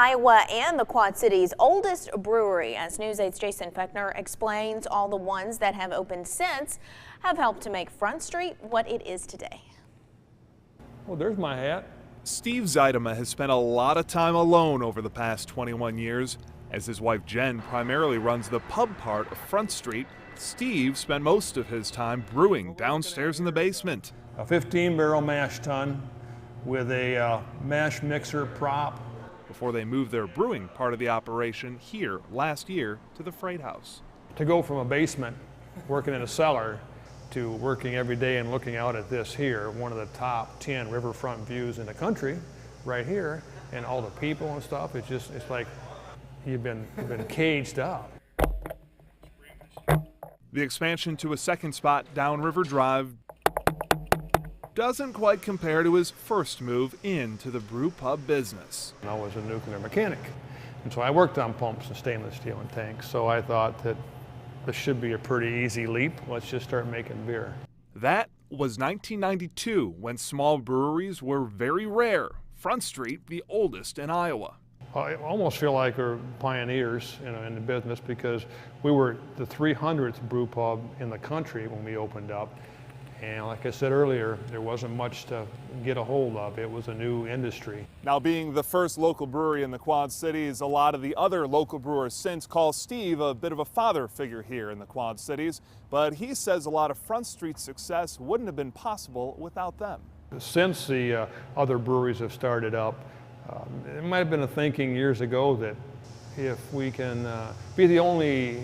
Iowa and the Quad Cities' oldest brewery. As News 8's Jason Fechner explains, all the ones that have opened since have helped to make Front Street what it is today. Well, there's my hat. Steve Zeidema has spent a lot of time alone over the past 21 years. As his wife Jen primarily runs the pub part of Front Street, Steve spent most of his time brewing downstairs in the basement. A 15-barrel mash tun with a mash mixer prop. Before they moved their brewing part of the operation here last year to the freight house. To go from a basement, working in a cellar, to working every day and looking out at this here, one of the top 10 riverfront views in the country, right here, and all the people and stuff, it's like you've been caged up. The expansion to a second spot downriver Drive doesn't quite compare to his first move into the brew pub business. I was a nuclear mechanic, and so I worked on pumps and stainless steel and tanks, so I thought that this should be a pretty easy leap. Let's just start making beer. That was 1992, when small breweries were very rare. Front Street, the oldest in Iowa. I almost feel like we're pioneers in the business, because we were the 300th brew pub in the country when we opened up. And like I said earlier, there wasn't much to get a hold of. It was a new industry. Now, being the first local brewery in the Quad Cities, a lot of the other local brewers since call Steve a bit of a father figure here in the Quad Cities. But he says a lot of Front Street's success wouldn't have been possible without them. Since the other breweries have started up, it might have been a thinking years ago that if we can be the only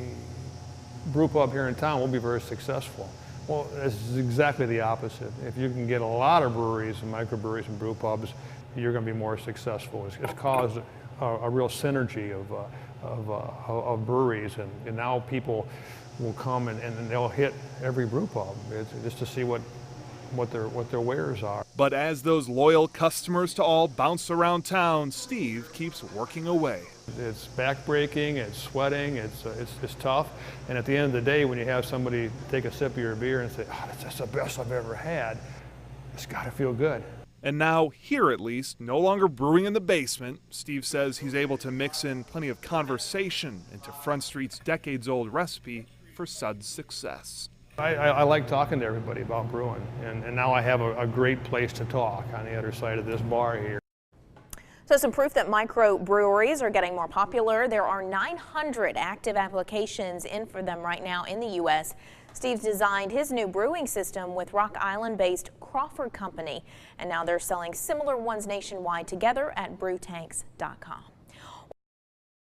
brew pub here in town, we'll be very successful. Well, it's exactly the opposite. If you can get a lot of breweries and microbreweries and brew pubs, you're going to be more successful. It's caused a real synergy of breweries, and now people will come and they'll hit every brew pub just to see what their wares are. But as those loyal customers to all bounce around town, Steve keeps working away. It's backbreaking, it's sweating, it's tough. And at the end of the day, when you have somebody take a sip of your beer and say, "Oh, that's the best I've ever had," it's got to feel good. And now, here at least, no longer brewing in the basement, Steve says he's able to mix in plenty of conversation into Front Street's decades-old recipe for sudden success. I like talking to everybody about brewing, and now I have a great place to talk on the other side of this bar here. So some proof that microbreweries are getting more popular. There are 900 active applications in for them right now in the U.S. Steve's designed his new brewing system with Rock Island-based Crawford Company, and now they're selling similar ones nationwide together at brewtanks.com.